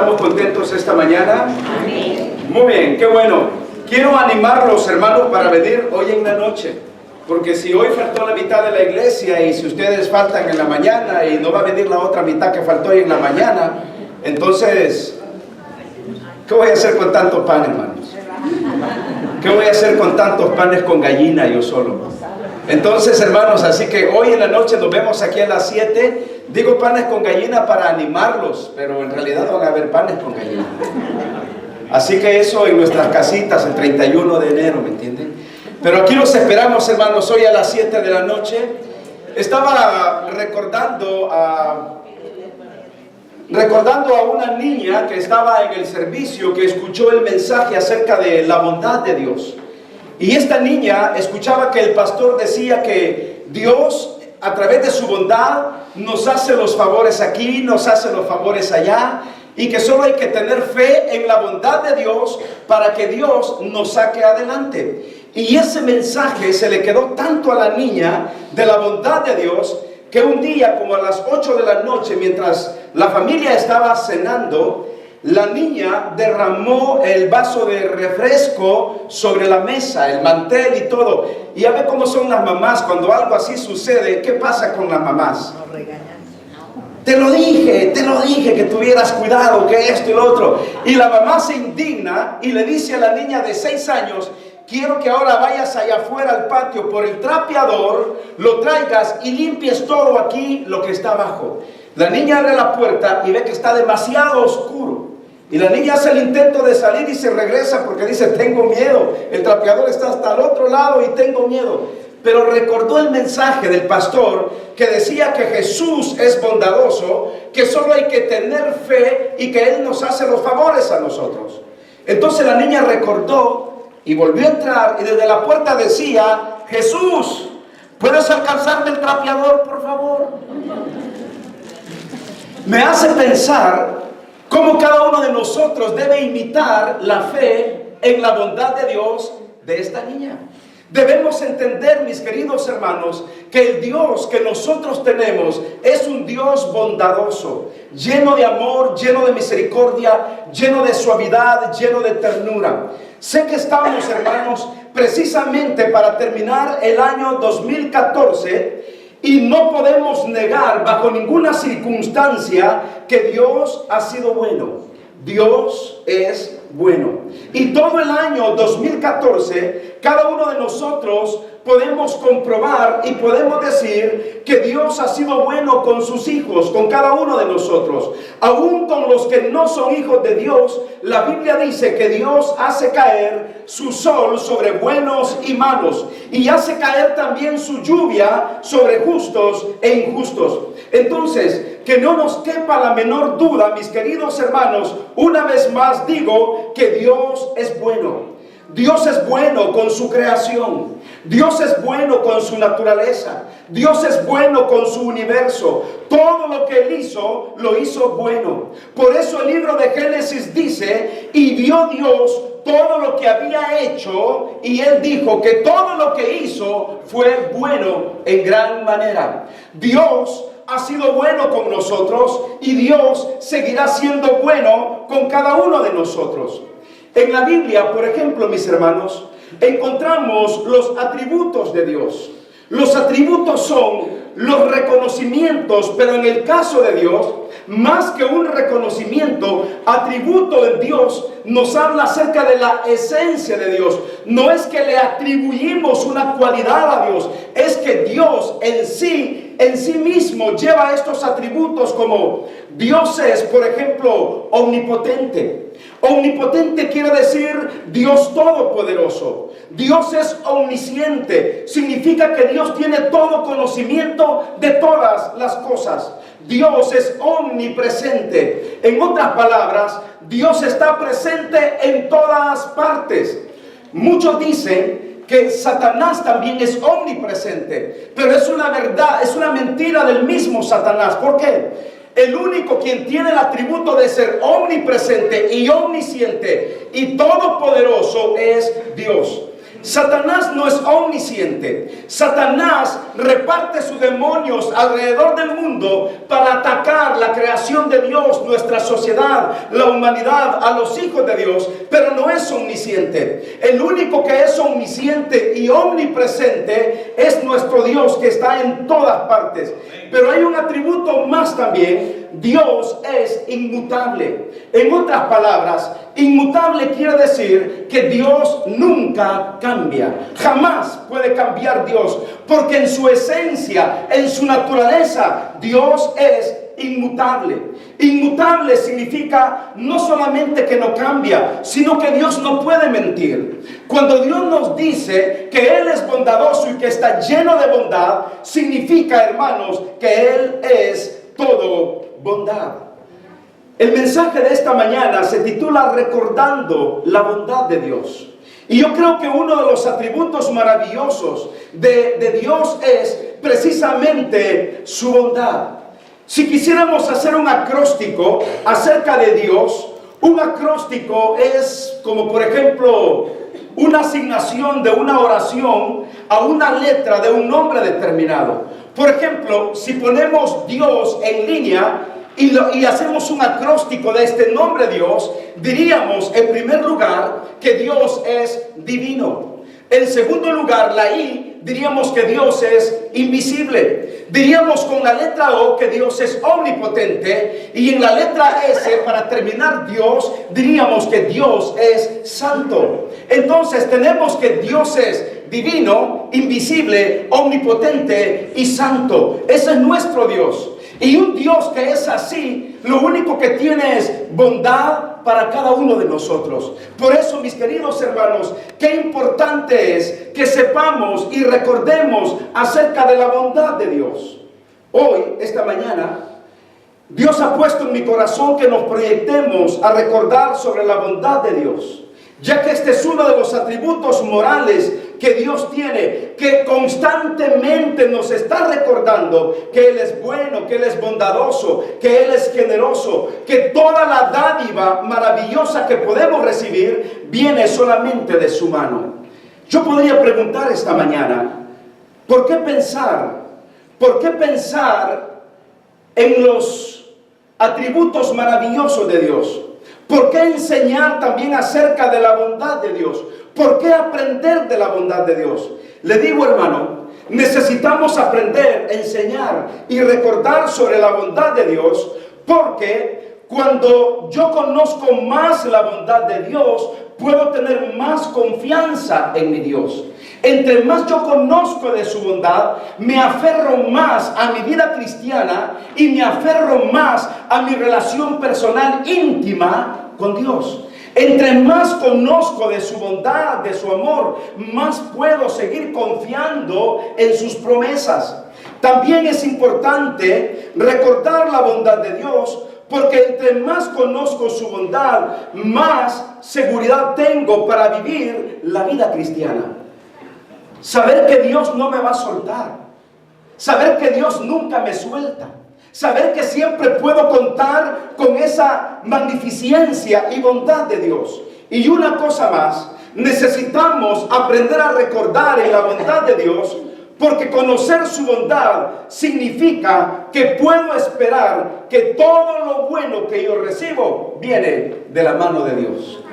¿Estamos contentos esta mañana? Amén. Muy bien, qué bueno. Quiero animarlos, hermanos, para venir hoy en la noche. Porque si hoy faltó la mitad de la iglesia y si ustedes faltan en la mañana y no va a venir la otra mitad que faltó hoy en la mañana, entonces, ¿qué voy a hacer con tanto pan, hermanos? ¿Qué voy a hacer con tantos panes con gallina yo solo? Entonces, hermanos, así que hoy en la noche nos vemos aquí a las 7. Digo panes con gallina para animarlos, pero en realidad van a haber panes con gallina. Así que eso en nuestras casitas el 31 de enero, ¿me entienden? Pero aquí los esperamos, hermanos, hoy a las 7 de la noche. Estaba recordando a una niña que estaba en el servicio, que escuchó el mensaje acerca de la bondad de Dios. Y esta niña escuchaba que el pastor decía que Dios, a través de su bondad, nos hace los favores aquí, nos hace los favores allá, y que solo hay que tener fe en la bondad de Dios para que Dios nos saque adelante. Y ese mensaje se le quedó tanto a la niña de la bondad de Dios, que un día, como a las 8 de la noche, mientras la familia estaba cenando, la niña derramó el vaso de refresco sobre la mesa, el mantel y todo. Y ya ve cómo son las mamás cuando algo así sucede. ¿Qué pasa con las mamás? No regañan. Te lo dije que tuvieras cuidado, que esto y lo otro. Y la mamá se indigna y le dice a la niña de 6 años: quiero que ahora vayas allá afuera al patio por el trapeador, lo traigas y limpies todo aquí lo que está abajo. La niña abre la puerta y ve que está demasiado oscuro. Y la niña hace el intento de salir y se regresa porque dice: tengo miedo, el trapeador está hasta el otro lado y tengo miedo. Pero recordó el mensaje del pastor que decía que Jesús es bondadoso, que solo hay que tener fe y que Él nos hace los favores a nosotros. Entonces la niña recordó y volvió a entrar y desde la puerta decía: Jesús, ¿puedes alcanzarme el trapeador, por favor? Me hace pensar cómo cada uno de nosotros debe imitar la fe en la bondad de Dios de esta niña. Debemos entender, mis queridos hermanos, que el Dios que nosotros tenemos es un Dios bondadoso, lleno de amor, lleno de misericordia, lleno de suavidad, lleno de ternura. Sé que estamos, hermanos, precisamente para terminar el año 2014 y no podemos negar bajo ninguna circunstancia que Dios ha sido bueno. Dios es bueno. Y todo el año 2014, cada uno de nosotros podemos comprobar y podemos decir que Dios ha sido bueno con sus hijos, con cada uno de nosotros. Aún con los que no son hijos de Dios, la Biblia dice que Dios hace caer su sol sobre buenos y malos, y hace caer también su lluvia sobre justos e injustos. Entonces, que no nos quepa la menor duda, mis queridos hermanos, una vez más digo que Dios es bueno. Dios es bueno con su creación. Dios es bueno con su naturaleza. Dios es bueno con su universo. Todo lo que Él hizo, lo hizo bueno. Por eso el libro de Génesis dice: y vio Dios todo lo que había hecho, y Él dijo que todo lo que hizo fue bueno en gran manera. Dios ha sido bueno con nosotros y Dios seguirá siendo bueno con cada uno de nosotros. En la Biblia, por ejemplo, mis hermanos, encontramos los atributos de Dios. Los atributos son los reconocimientos, pero en el caso de Dios, más que un reconocimiento, atributo de Dios nos habla acerca de la esencia de Dios. No es que le atribuimos una cualidad a Dios, es que Dios en sí mismo lleva estos atributos, como Dios es, por ejemplo, omnipotente. Omnipotente quiere decir Dios todopoderoso. Dios es omnisciente, significa que Dios tiene todo conocimiento de todas las cosas. Dios es omnipresente. En otras palabras, Dios está presente en todas partes. Muchos dicen que Satanás también es omnipresente, pero es una verdad, es una mentira del mismo Satanás. ¿Por qué? El único quien tiene el atributo de ser omnipresente y omnisciente y todopoderoso es Dios. Satanás no es omnisciente. Satanás reparte sus demonios alrededor del mundo para atacar la creación de Dios, nuestra sociedad, la humanidad, a los hijos de Dios, pero no es omnisciente. El único que es omnisciente y omnipresente es nuestro Dios, que está en todas partes. Pero hay un atributo más también. Dios es inmutable. En otras palabras, inmutable quiere decir que Dios nunca cambia. Jamás puede cambiar Dios, porque en su esencia, en su naturaleza, Dios es inmutable. Inmutable significa no solamente que no cambia, sino que Dios no puede mentir. Cuando Dios nos dice que Él es bondadoso y que está lleno de bondad, significa, hermanos, que Él es todo bondad. El mensaje de esta mañana se titula Recordando la bondad de Dios. Y yo creo que uno de los atributos maravillosos de Dios es precisamente su bondad. Si quisiéramos hacer un acróstico acerca de Dios, un acróstico es como, por ejemplo, una asignación de una oración a una letra de un nombre determinado. Por ejemplo, si ponemos Dios en línea y hacemos un acróstico de este nombre Dios, diríamos en primer lugar que Dios es divino. En segundo lugar, la I, diríamos que Dios es invisible. Diríamos con la letra O que Dios es omnipotente. Y en la letra S, para terminar Dios, diríamos que Dios es santo. Entonces tenemos que Dios es divino, invisible, omnipotente y santo. Ese es nuestro Dios. Y un Dios que es así, lo único que tiene es bondad para cada uno de nosotros. Por eso, mis queridos hermanos, qué importante es que sepamos y recordemos acerca de la bondad de Dios. Hoy, esta mañana, Dios ha puesto en mi corazón que nos proyectemos a recordar sobre la bondad de Dios, ya que este es uno de los atributos morales que Dios tiene, que constantemente nos está recordando que Él es bueno, que Él es bondadoso, que Él es generoso, que toda la dádiva maravillosa que podemos recibir viene solamente de su mano. Yo podría preguntar esta mañana, ¿por qué pensar en los atributos maravillosos de Dios? ¿Por qué enseñar también acerca de la bondad de Dios? ¿Por qué aprender de la bondad de Dios? Le digo, hermano, necesitamos aprender, enseñar y recordar sobre la bondad de Dios, porque cuando yo conozco más la bondad de Dios, puedo tener más confianza en mi Dios. Entre más yo conozco de su bondad, me aferro más a mi vida cristiana y me aferro más a mi relación personal íntima con Dios. Entre más conozco de su bondad, de su amor, más puedo seguir confiando en sus promesas. También es importante recordar la bondad de Dios, porque entre más conozco su bondad, más seguridad tengo para vivir la vida cristiana. Saber que Dios no me va a soltar. Saber que Dios nunca me suelta. Saber que siempre puedo contar con esa magnificencia y bondad de Dios. Y una cosa más, necesitamos aprender a recordar en la bondad de Dios, porque conocer su bondad significa que puedo esperar que todo lo bueno que yo recibo viene de la mano de Dios.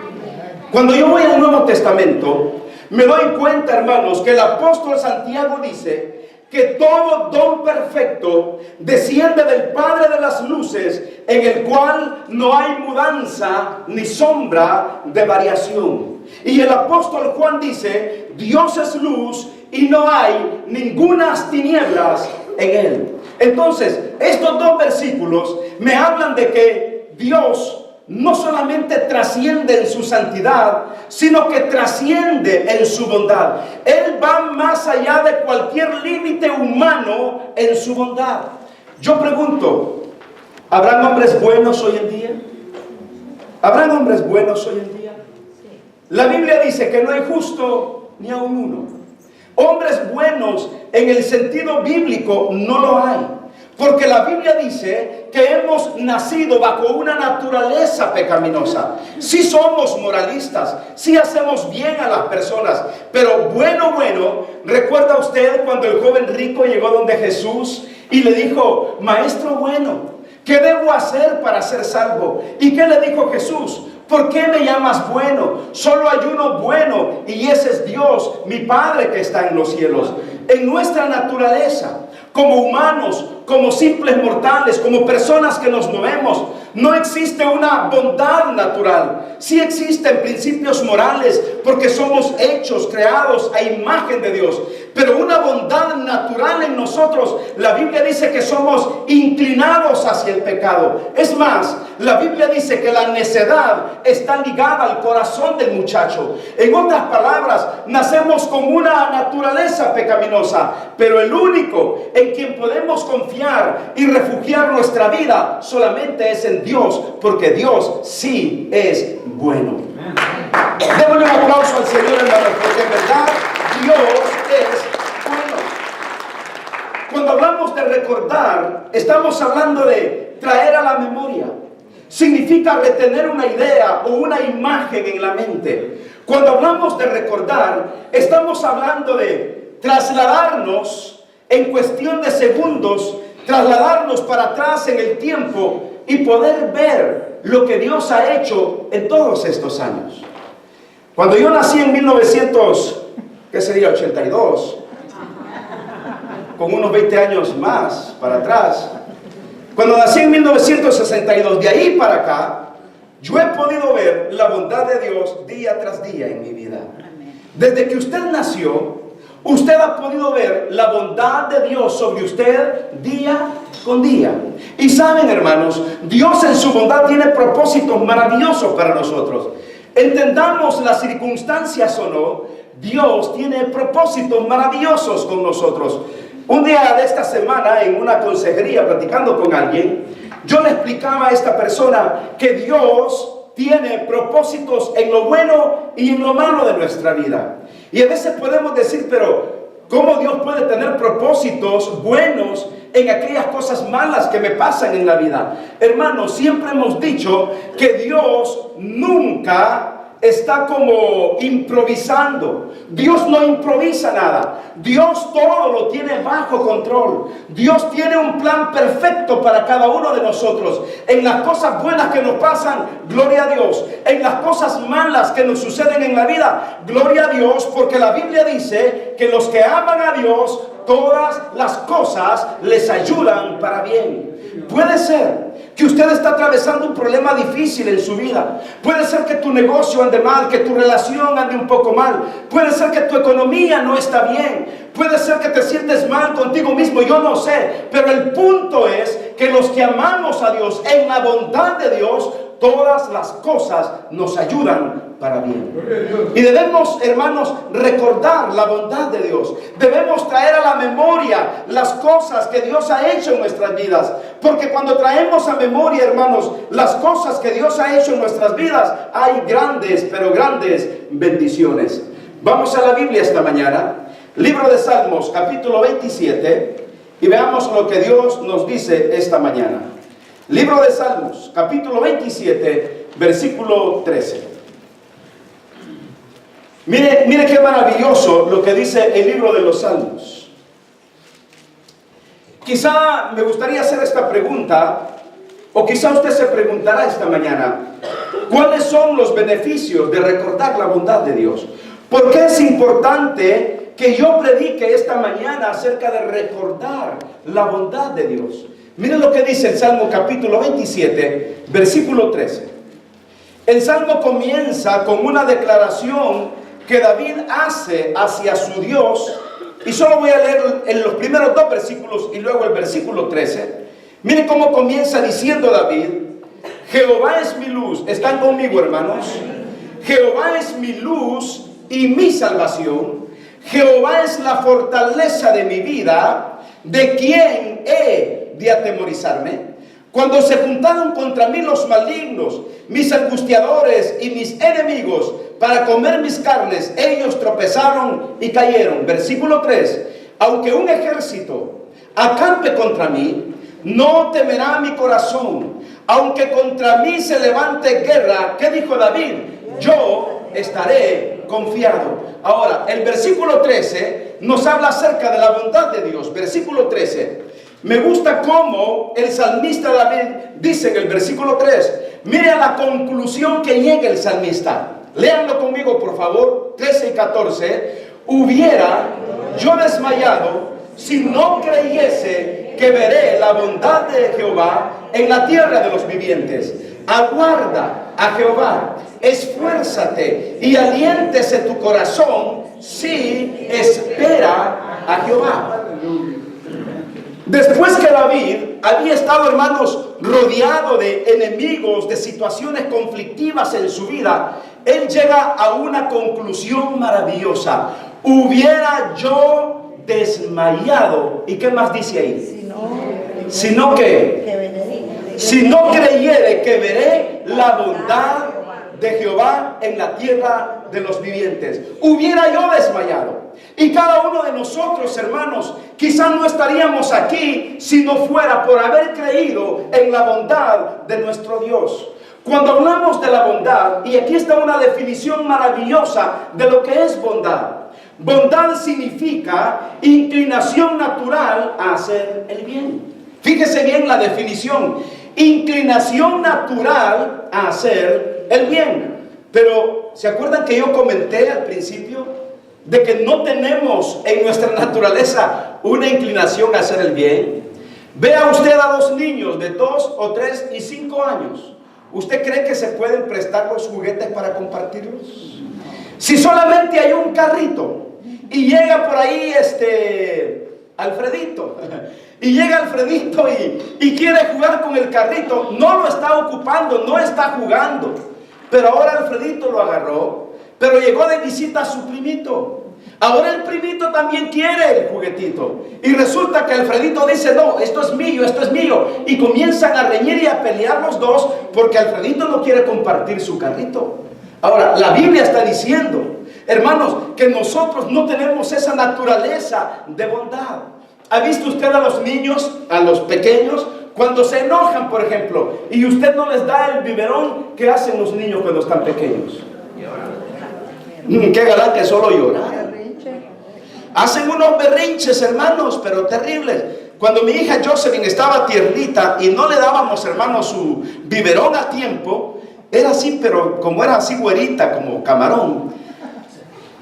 Cuando yo voy al Nuevo Testamento, me doy cuenta, hermanos, que el apóstol Santiago dice que todo don perfecto desciende del Padre de las luces, en el cual no hay mudanza ni sombra de variación. Y el apóstol Juan dice, Dios es luz y no hay ningunas tinieblas en él. Entonces, estos dos versículos me hablan de que Dios no solamente trasciende en su santidad, sino que trasciende en su bondad. Él va más allá de cualquier límite humano en su bondad. Yo pregunto, ¿habrán hombres buenos hoy en día? ¿Habrán hombres buenos hoy en día? La Biblia dice que no hay justo ni aun uno. Hombres buenos en el sentido bíblico no lo hay. Porque la Biblia dice que hemos nacido bajo una naturaleza pecaminosa. Sí somos moralistas, sí hacemos bien a las personas, pero bueno, ¿recuerda usted cuando el joven rico llegó donde Jesús y le dijo: maestro bueno, ¿qué debo hacer para ser salvo? ¿Y qué le dijo Jesús? ¿Por qué me llamas bueno? Solo hay uno bueno, y ese es Dios, mi Padre que está en los cielos. En nuestra naturaleza, como humanos, como simples mortales, como personas que nos movemos, no existe una bondad natural. Sí existen principios morales, porque somos hechos, creados a imagen de Dios. Pero una bondad natural en nosotros, la Biblia dice que somos inclinados hacia el pecado. Es más, la Biblia dice que la necedad está ligada al corazón del muchacho. En otras palabras, nacemos con una naturaleza pecaminosa, pero el único en quien podemos confiar y refugiar nuestra vida solamente es en Dios, porque Dios sí es bueno. Démosle un aplauso al Señor, hermanos, porque en verdad Dios es bueno. Cuando hablamos de recordar, estamos hablando de traer a la memoria. Significa retener una idea o una imagen en la mente. Cuando hablamos de recordar, estamos hablando de trasladarnos en cuestión de segundos, trasladarnos para atrás en el tiempo y poder ver lo que Dios ha hecho en todos estos años. Cuando yo nací en 1982, con unos 20 años más para atrás, cuando nací en 1962, de ahí para acá, yo he podido ver la bondad de Dios día tras día en mi vida. Desde que usted nació, usted ha podido ver la bondad de Dios sobre usted día con día. Y saben, hermanos, Dios en su bondad tiene propósitos maravillosos para nosotros. Entendamos las circunstancias o no, Dios tiene propósitos maravillosos con nosotros. Un día de esta semana, en una consejería, platicando con alguien, yo le explicaba a esta persona que Dios tiene propósitos en lo bueno y en lo malo de nuestra vida. Y a veces podemos decir, pero ¿cómo Dios puede tener propósitos buenos en aquellas cosas malas que me pasan en la vida? Hermanos, siempre hemos dicho que Dios nunca está como improvisando. Dios no improvisa nada. Dios todo lo tiene bajo control. Dios tiene un plan perfecto para cada uno de nosotros. En las cosas buenas que nos pasan, gloria a Dios. En las cosas malas que nos suceden en la vida, gloria a Dios, porque la Biblia dice que los que aman a Dios, todas las cosas les ayudan para bien. Puede ser que usted está atravesando un problema difícil en su vida. Puede ser que tu negocio ande mal, que tu relación ande un poco mal. Puede ser que tu economía no está bien. Puede ser que te sientes mal contigo mismo, yo no sé. Pero el punto es que los que amamos a Dios, en la bondad de Dios, todas las cosas nos ayudan para bien. Y debemos, hermanos, recordar la bondad de Dios. Debemos traer a la memoria las cosas que Dios ha hecho en nuestras vidas. Porque cuando traemos a memoria, hermanos, las cosas que Dios ha hecho en nuestras vidas, hay grandes, pero grandes bendiciones. Vamos a la Biblia esta mañana. Libro de Salmos, capítulo 27. Y veamos lo que Dios nos dice esta mañana. Libro de Salmos, capítulo 27, versículo 13. Mire qué maravilloso lo que dice el libro de los Salmos. Quizá me gustaría hacer esta pregunta, o quizá usted se preguntará esta mañana: ¿cuáles son los beneficios de recordar la bondad de Dios? ¿Por qué es importante que yo predique esta mañana acerca de recordar la bondad de Dios? Miren lo que dice el Salmo capítulo 27, versículo 13. El Salmo comienza con una declaración que David hace hacia su Dios. Y solo voy a leer en los primeros dos versículos y luego el versículo 13. Miren cómo comienza diciendo David: Jehová es mi luz. ¿Están conmigo, hermanos? Jehová es mi luz y mi salvación. Jehová es la fortaleza de mi vida. ¿De quién he de atemorizarme? Cuando se juntaron contra mí los malignos, mis angustiadores y mis enemigos, para comer mis carnes, ellos tropezaron y cayeron. Versículo 3. Aunque un ejército acampe contra mí, no temerá mi corazón, aunque contra mí se levante guerra. ¿Qué dijo David? Yo estaré confiado. Ahora, el versículo 13 nos habla acerca de la bondad de Dios. Versículo 13. Me gusta cómo el salmista David dice en el versículo 3. Mire a la conclusión que llega el salmista. Léanlo conmigo, por favor. 13 y 14. Hubiera yo desmayado si no creyese que veré la bondad de Jehová en la tierra de los vivientes. Aguarda a Jehová, esfuérzate y aliéntese tu corazón si espera a Jehová. Después que David había estado, hermanos, rodeado de enemigos, de situaciones conflictivas en su vida, él llega a una conclusión maravillosa. Hubiera yo desmayado. ¿Y qué más dice ahí? Sino que si no creyere que veré la bondad de Jehová en la tierra de los vivientes. Hubiera yo desmayado. Y cada uno de nosotros, hermanos, quizás no estaríamos aquí si no fuera por haber creído en la bondad de nuestro Dios. Cuando hablamos de la bondad, y aquí está una definición maravillosa de lo que es bondad. Bondad significa inclinación natural a hacer el bien. Fíjese bien la definición. Inclinación natural a hacer el bien. Pero, ¿se acuerdan que yo comenté al principio de que no tenemos en nuestra naturaleza una inclinación a hacer el bien? Vea usted a dos niños de 2 o 3 y 5 años. ¿Usted cree que se pueden prestar los juguetes para compartirlos? Si solamente hay un carrito y llega por ahí Alfredito, y llega Alfredito y quiere jugar con el carrito, no lo está ocupando, no está jugando, pero ahora Alfredito lo agarró, pero llegó de visita a su primito. Ahora el primito también quiere el juguetito. Y resulta que Alfredito dice, no, esto es mío, esto es mío. Y comienzan a reñir y a pelear los dos porque Alfredito no quiere compartir su carrito. Ahora, la Biblia está diciendo, hermanos, que nosotros no tenemos esa naturaleza de bondad. ¿Ha visto usted a los niños, a los pequeños, cuando se enojan, por ejemplo, y usted no les da el biberón? ¿Qué hacen los niños cuando están pequeños? Qué galán que solo llorar. Hacen unos berrinches, hermanos, pero terribles. Cuando mi hija Jocelyn estaba tiernita y no le dábamos, hermanos, su biberón a tiempo, era así, pero como era así güerita, como camarón,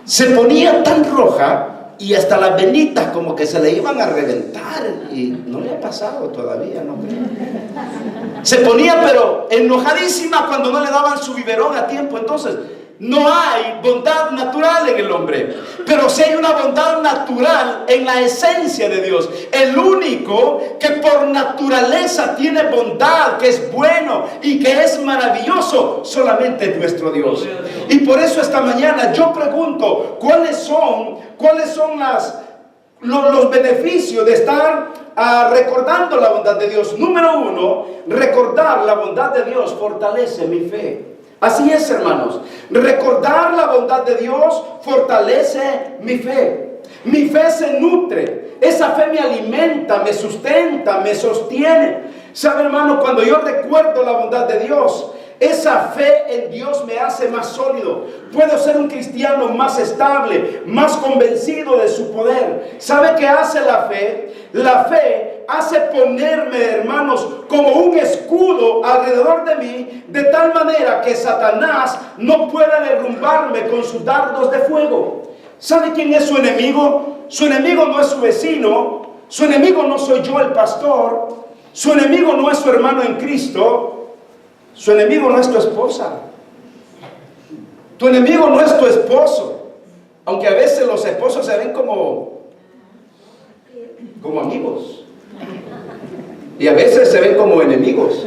se ponía tan roja y hasta las venitas como que se le iban a reventar. Y no le ha pasado todavía, no creo. Se ponía pero enojadísima cuando no le daban su biberón a tiempo. Entonces, no hay bondad natural en el hombre, pero sí hay una bondad natural en la esencia de Dios. El único que por naturaleza tiene bondad, que es bueno y que es maravilloso, solamente es nuestro Dios. Y por eso esta mañana yo pregunto, ¿cuáles son los beneficios de estar recordando la bondad de Dios? Número 1, recordar la bondad de Dios fortalece mi fe. Así es, hermanos. Recordar la bondad de Dios fortalece mi fe. Mi fe se nutre. Esa fe me alimenta, me sustenta, me sostiene. ¿Sabe, hermano? Cuando yo recuerdo la bondad de Dios, esa fe en Dios me hace más sólido. Puedo ser un cristiano más estable, más convencido de su poder. ¿Sabe qué hace la fe? La fe hace ponerme, hermanos, como un escudo alrededor de mí, de tal manera que Satanás no pueda derrumbarme con sus dardos de fuego. ¿Sabe quién es su enemigo? Su enemigo no es su vecino, su enemigo no soy yo el pastor, su enemigo no es su hermano en Cristo. Su enemigo no es tu esposa. Tu enemigo no es tu esposo. Aunque a veces los esposos se ven como amigos. Y a veces se ven como enemigos.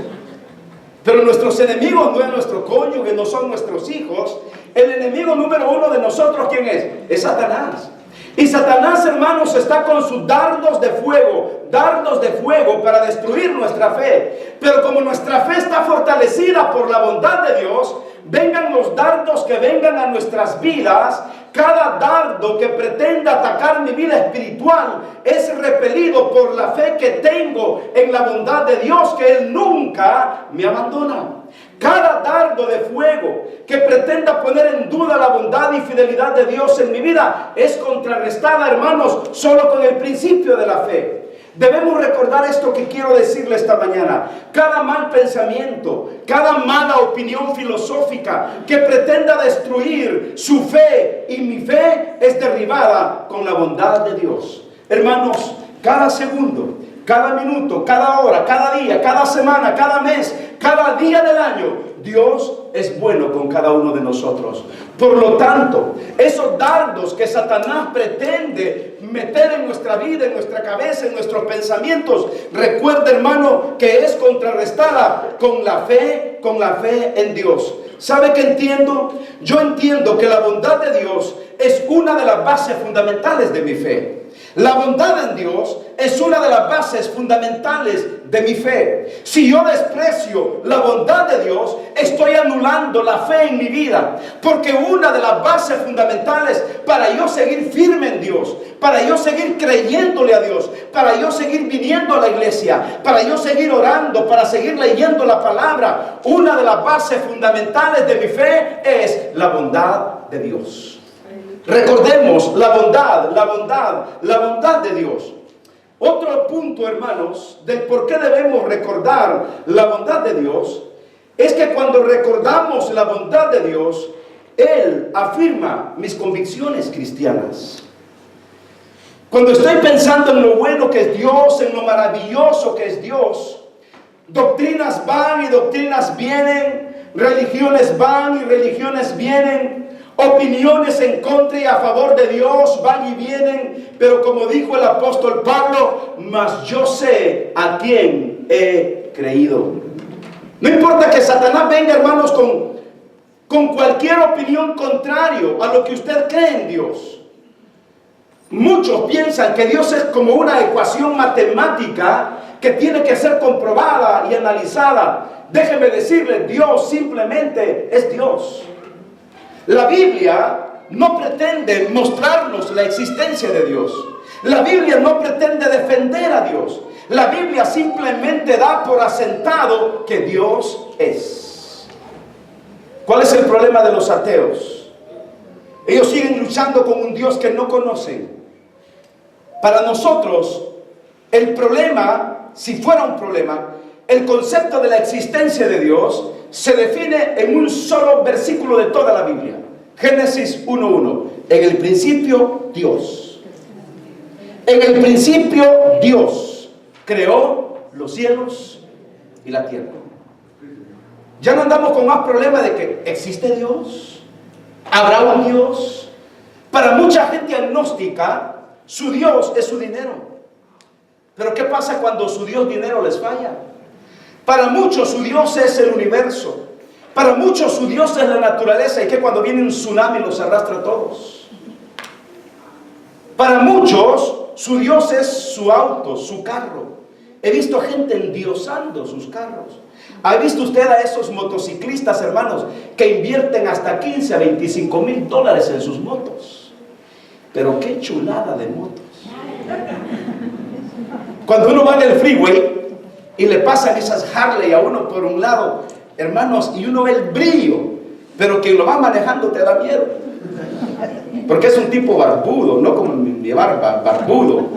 Pero nuestros enemigos no es nuestro cónyuge, no son nuestros hijos. El enemigo número 1 de nosotros, ¿quién es? Es Satanás. Y Satanás, hermanos, está con sus dardos de fuego para destruir nuestra fe. Pero como nuestra fe está fortalecida por la bondad de Dios, vengan los dardos que vengan a nuestras vidas, Cada dardo que pretenda atacar mi vida espiritual es repelido por la fe que tengo en la bondad de Dios, que Él nunca me abandona. Cada dardo de fuego que pretenda poner en duda la bondad y fidelidad de Dios en mi vida es contrarrestada, hermanos, solo con el principio de la fe. Debemos recordar esto que quiero decirle esta mañana. Cada mal pensamiento, cada mala opinión filosófica que pretenda destruir su fe y mi fe es derribada con la bondad de Dios. Hermanos, cada segundo, cada minuto, cada hora, cada día, cada semana, cada mes, cada día del año, Dios es bueno con cada uno de nosotros. Por lo tanto, esos dardos que Satanás pretende meter en nuestra vida, en nuestra cabeza, en nuestros pensamientos, recuerda, hermano, que es contrarrestada con la fe en Dios. ¿Sabe qué entiendo? Yo entiendo que la bondad de Dios es una de las bases fundamentales de mi fe. La bondad en Dios es una de las bases fundamentales de mi fe. Si yo desprecio la bondad de Dios, estoy anulando la fe en mi vida. Porque una de las bases fundamentales para yo seguir firme en Dios, para yo seguir creyéndole a Dios, para yo seguir viniendo a la iglesia, para yo seguir orando, para seguir leyendo la palabra, una de las bases fundamentales de mi fe es la bondad de Dios. Recordemos la bondad de Dios. Otro punto, hermanos, del por qué debemos recordar la bondad de Dios, es que cuando recordamos la bondad de Dios, Él afirma mis convicciones cristianas. Cuando estoy pensando en lo bueno que es Dios, en lo maravilloso que es Dios, doctrinas van y doctrinas vienen, religiones van y religiones vienen, opiniones en contra y a favor de Dios van y vienen, pero como dijo el apóstol Pablo, mas yo sé a quién he creído. No importa que Satanás venga, hermanos, con cualquier opinión contrario a lo que usted cree en Dios. Muchos piensan que Dios es como una ecuación matemática que tiene que ser comprobada y analizada. Déjeme decirle, Dios simplemente es Dios. La Biblia no pretende mostrarnos la existencia de Dios. La Biblia no pretende defender a Dios. La Biblia simplemente da por asentado que Dios es. ¿Cuál es el problema de los ateos? Ellos siguen luchando con un Dios que no conocen. Para nosotros, el problema, si fuera un problema, el concepto de la existencia de Dios se define en un solo versículo de toda la Biblia. Génesis 1:1. En el principio, Dios. En el principio, Dios creó los cielos y la tierra. Ya no andamos con más problema de que existe Dios, habrá un Dios. Para mucha gente agnóstica, su Dios es su dinero. Pero ¿qué pasa cuando su Dios dinero les falla? Para muchos su Dios es el universo. Para muchos su Dios es la naturaleza y que cuando viene un tsunami los arrastra a todos. Para muchos su Dios es su auto, su carro. He visto gente endiosando sus carros. ¿Ha visto usted a esos motociclistas, hermanos, que invierten hasta 15 a 25 mil dólares en sus motos? Pero qué chulada de motos. Cuando uno va en el freeway y le pasan esas Harley a uno por un lado, hermanos, y uno ve el brillo, pero quien lo va manejando te da miedo. Porque es un tipo barbudo, no como mi barba, barbudo,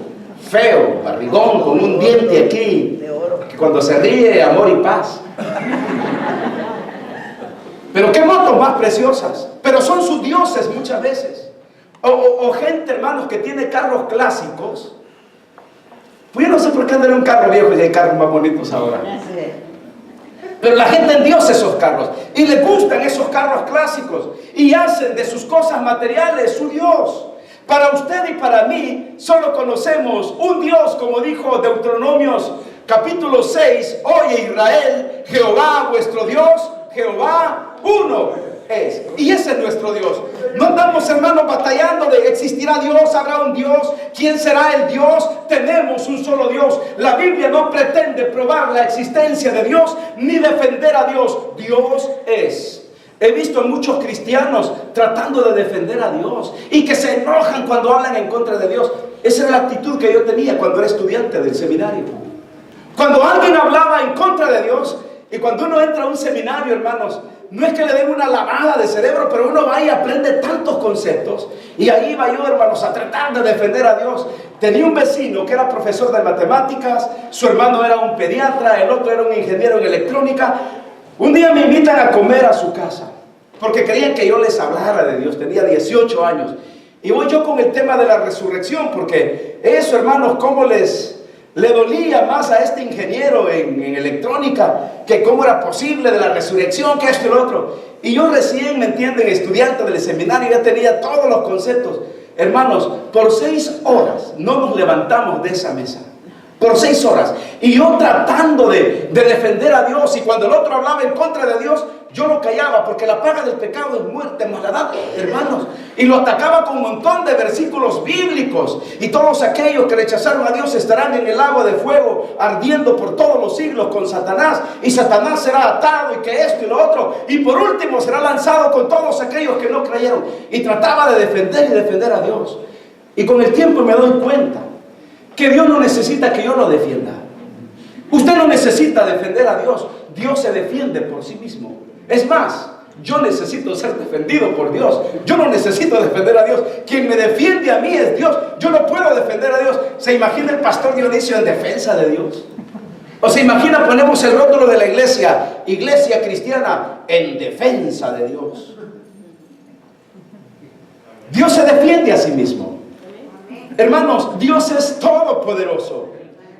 feo, barrigón, con un diente aquí, que cuando se ríe, amor y paz. Pero qué motos más preciosas, pero son sus dioses muchas veces. O gente, hermanos, que tiene carros clásicos. Pues yo no sé por qué andar en un carro viejo y hay carros más bonitos ahora. Pero la gente endiosa esos carros y les gustan esos carros clásicos y hacen de sus cosas materiales su Dios. Para usted y para mí solo conocemos un Dios, como dijo Deuteronomios capítulo 6, oye Israel, Jehová vuestro Dios, Jehová uno es. Y ese es nuestro Dios. No andamos, hermanos, batallando de existirá Dios, habrá un Dios, ¿quién será el Dios? Tenemos un solo Dios. La Biblia no pretende probar la existencia de Dios ni defender a Dios. Dios es. He visto a muchos cristianos tratando de defender a Dios y que se enojan cuando hablan en contra de Dios. Esa era la actitud que yo tenía cuando era estudiante del seminario. Cuando alguien hablaba en contra de Dios, y cuando uno entra a un seminario, hermanos, no es que le den una lavada de cerebro, pero uno va y aprende tantos conceptos. Y ahí iba yo, hermanos, a tratar de defender a Dios. Tenía un vecino que era profesor de matemáticas, su hermano era un pediatra, el otro era un ingeniero en electrónica. Un día me invitan a comer a su casa, porque querían que yo les hablara de Dios. Tenía 18 años. Y voy yo con el tema de la resurrección, porque eso, hermanos, cómo le dolía más a este ingeniero en electrónica, que cómo era posible de la resurrección, que esto y lo otro. Y yo recién, ¿me entienden?, estudiante del seminario, ya tenía todos los conceptos. Hermanos, por 6 horas no nos levantamos de esa mesa. Por 6 horas. Y yo tratando de defender a Dios, y cuando el otro hablaba en contra de Dios, yo lo callaba, porque la paga del pecado es muerte, maldad, hermanos. Y lo atacaba con un montón de versículos bíblicos. Y todos aquellos que rechazaron a Dios estarán en el lago de fuego, ardiendo por todos los siglos con Satanás. Y Satanás será atado, y que esto y lo otro. Y por último será lanzado con todos aquellos que no creyeron. Y trataba de defender a Dios. Y con el tiempo me doy cuenta que Dios no necesita que yo lo defienda. Usted no necesita defender a Dios. Dios se defiende por sí mismo. Es más, yo necesito ser defendido por Dios. Yo no necesito defender a Dios. Quien me defiende a mí es Dios. Yo no puedo defender a Dios. ¿Se imagina el pastor Dionisio en defensa de Dios? ¿O se imagina, ponemos el rótulo de la iglesia, iglesia cristiana, en defensa de Dios? Dios se defiende a sí mismo. Hermanos, Dios es todopoderoso.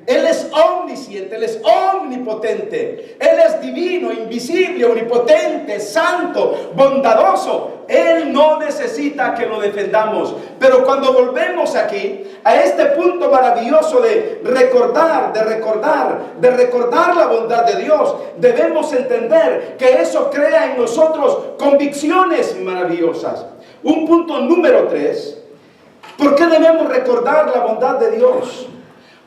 Él es omnisciente, Él es omnipotente. Él es divino, invisible, omnipotente, santo, bondadoso. Él no necesita que lo defendamos. Pero cuando volvemos aquí, a este punto maravilloso de recordar la bondad de Dios, debemos entender que eso crea en nosotros convicciones maravillosas. Un punto número 3. ¿Por qué debemos recordar la bondad de Dios?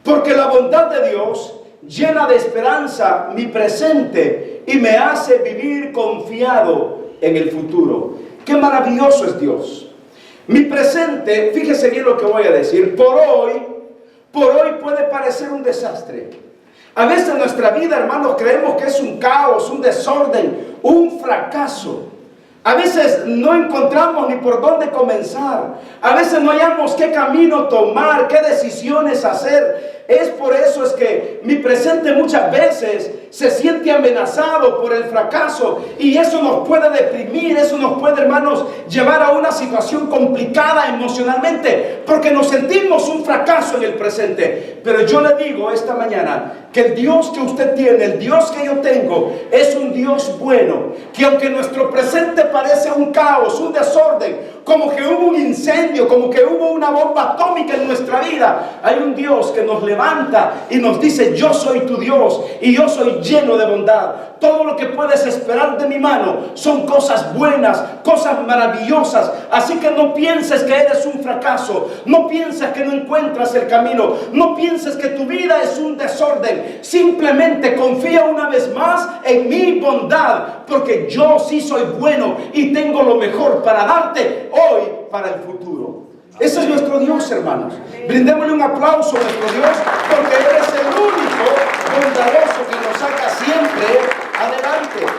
Porque la bondad de Dios llena de esperanza mi presente y me hace vivir confiado en el futuro. ¡Qué maravilloso es Dios! Mi presente, fíjese bien lo que voy a decir, por hoy puede parecer un desastre. A veces en nuestra vida, hermanos, creemos que es un caos, un desorden, un fracaso. A veces no encontramos ni por dónde comenzar. A veces no hallamos qué camino tomar, qué decisiones hacer. Es por eso es que mi presente muchas veces se siente amenazado por el fracaso. Y eso nos puede deprimir, eso nos puede, hermanos, llevar a una situación complicada emocionalmente. Porque nos sentimos un fracaso en el presente. Pero yo le digo esta mañana que el Dios que usted tiene, el Dios que yo tengo, es un Dios bueno. Que aunque nuestro presente parece un caos, un desorden, como que hubo un incendio, como que hubo una bomba atómica en nuestra vida, hay un Dios que nos levanta y nos dice: yo soy tu Dios y yo soy lleno de bondad. Todo lo que puedes esperar de mi mano son cosas buenas, cosas maravillosas. Así que no pienses que eres un fracaso, no pienses que no encuentras el camino, no pienses que tu vida es un desorden. Simplemente confía una vez más en mi bondad, porque yo sí soy bueno y tengo lo mejor para darte hoy, para el futuro. Ese es nuestro Dios, hermanos. Brindémosle un aplauso a nuestro Dios, porque Él es el único bondadoso que nos saca siempre adelante.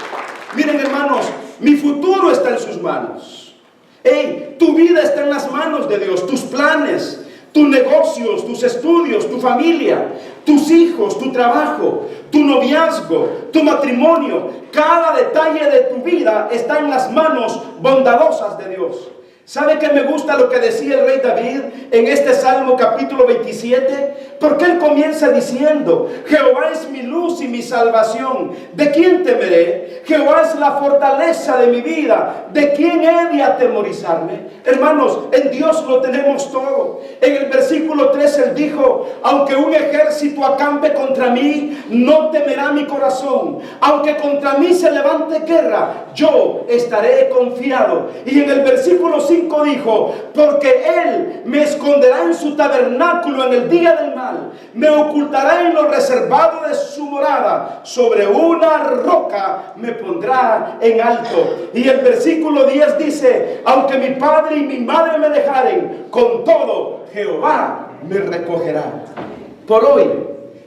Miren, hermanos, mi futuro está en sus manos. Hey, tu vida está en las manos de Dios. Tus planes, tus negocios, tus estudios, tu familia, tus hijos, tu trabajo, tu noviazgo, tu matrimonio, cada detalle de tu vida está en las manos bondadosas de Dios. ¿Sabe que me gusta lo que decía el rey David en este Salmo capítulo 27? Porque él comienza diciendo: Jehová es mi luz y mi salvación, ¿de quién temeré? Jehová es la fortaleza de mi vida, ¿de quién he de atemorizarme? Hermanos, en Dios lo tenemos todo. En el versículo 3 él dijo: aunque un ejército acampe contra mí, no temerá mi corazón. Aunque contra mí se levante guerra, yo estaré confiado. Y en el versículo 5 5 dijo: porque Él me esconderá en su tabernáculo en el día del mal, me ocultará en lo reservado de su morada, sobre una roca me pondrá en alto. Y el versículo 10 dice: aunque mi padre y mi madre me dejaren, con todo Jehová me recogerá. Por hoy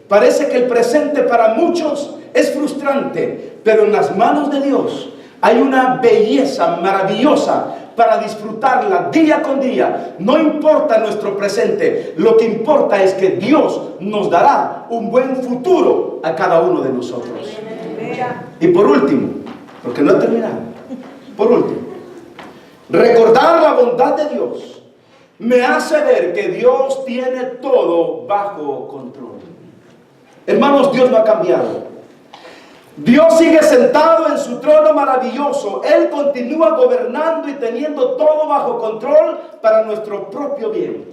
parece que el presente para muchos es frustrante, pero en las manos de Dios hay una belleza maravillosa para disfrutarla día con día. No importa nuestro presente, lo que importa es que Dios nos dará un buen futuro a cada uno de nosotros. Y por último, porque no he terminado, por último, recordar la bondad de Dios me hace ver que Dios tiene todo bajo control. Hermanos, Dios no ha cambiado. Dios sigue sentado en su trono maravilloso. Él continúa gobernando y teniendo todo bajo control para nuestro propio bien.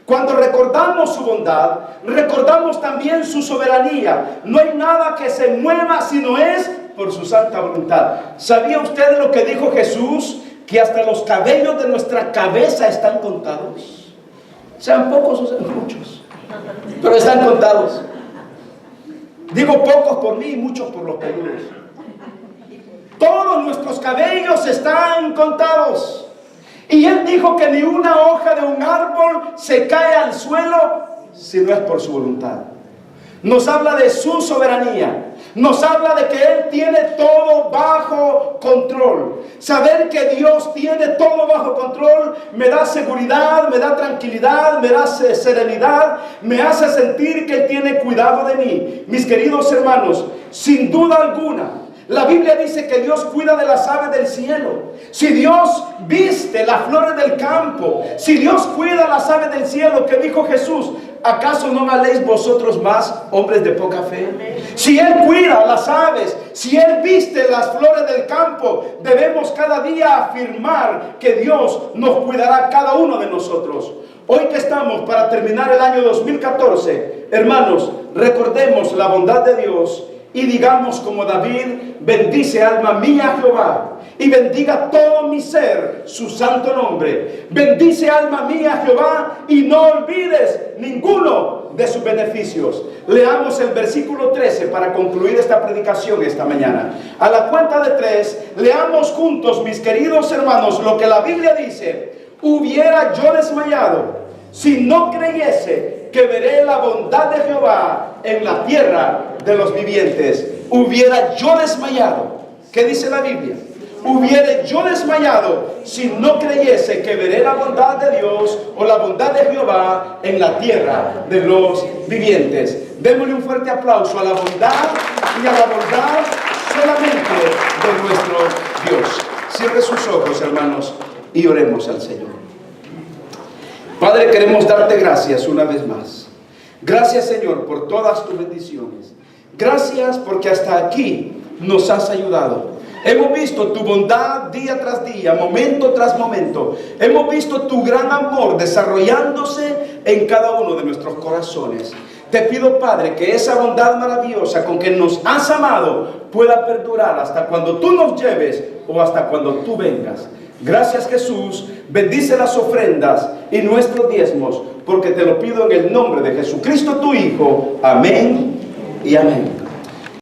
Cuando recordamos su bondad, recordamos también su soberanía. No hay nada que se mueva si no es por su santa voluntad. ¿Sabía usted lo que dijo Jesús? Que hasta los cabellos de nuestra cabeza están contados. Sean pocos o sean muchos, pero están contados. Digo pocos por mí y muchos por los peludos. Todos nuestros cabellos están contados. Y Él dijo que ni una hoja de un árbol se cae al suelo si no es por su voluntad. Nos habla de su soberanía. Nos habla de que Él tiene todo bajo control. Saber que Dios tiene todo bajo control me da seguridad, me da tranquilidad, me da serenidad, me hace sentir que Él tiene cuidado de mí. Mis queridos hermanos, sin duda alguna, la Biblia dice que Dios cuida de las aves del cielo. Si Dios viste las flores del campo, si Dios cuida las aves del cielo, que dijo Jesús, ¿acaso no valéis vosotros más, hombres de poca fe? Si Él cuida las aves, si Él viste las flores del campo, debemos cada día afirmar que Dios nos cuidará cada uno de nosotros. Hoy que estamos para terminar el año 2014, hermanos, recordemos la bondad de Dios y digamos como David: bendice alma mía Jehová, y bendiga todo mi ser su santo nombre. Bendice alma mía Jehová, y no olvides ninguno de sus beneficios. Leamos el versículo 13 para concluir esta predicación esta mañana. A la cuenta de 3, leamos juntos, mis queridos hermanos, lo que la Biblia dice: hubiera yo desmayado si no creyese que veré la bondad de Jehová en la tierra de los vivientes. Hubiera yo desmayado. ¿Qué dice la Biblia? Hubiera yo desmayado si no creyese que veré la bondad de Dios o la bondad de Jehová en la tierra de los vivientes. Démosle un fuerte aplauso a la bondad y a la bondad solamente de nuestro Dios. Cierre sus ojos, hermanos, y oremos al Señor. Padre, queremos darte gracias una vez más. Gracias, Señor, por todas tus bendiciones. Gracias porque hasta aquí nos has ayudado. Hemos visto tu bondad día tras día, momento tras momento. Hemos visto tu gran amor desarrollándose en cada uno de nuestros corazones. Te pido, Padre, que esa bondad maravillosa con que nos has amado pueda perdurar hasta cuando tú nos lleves o hasta cuando tú vengas. Gracias, Jesús. Bendice las ofrendas y nuestros diezmos, porque te lo pido en el nombre de Jesucristo tu Hijo. Amén y amén.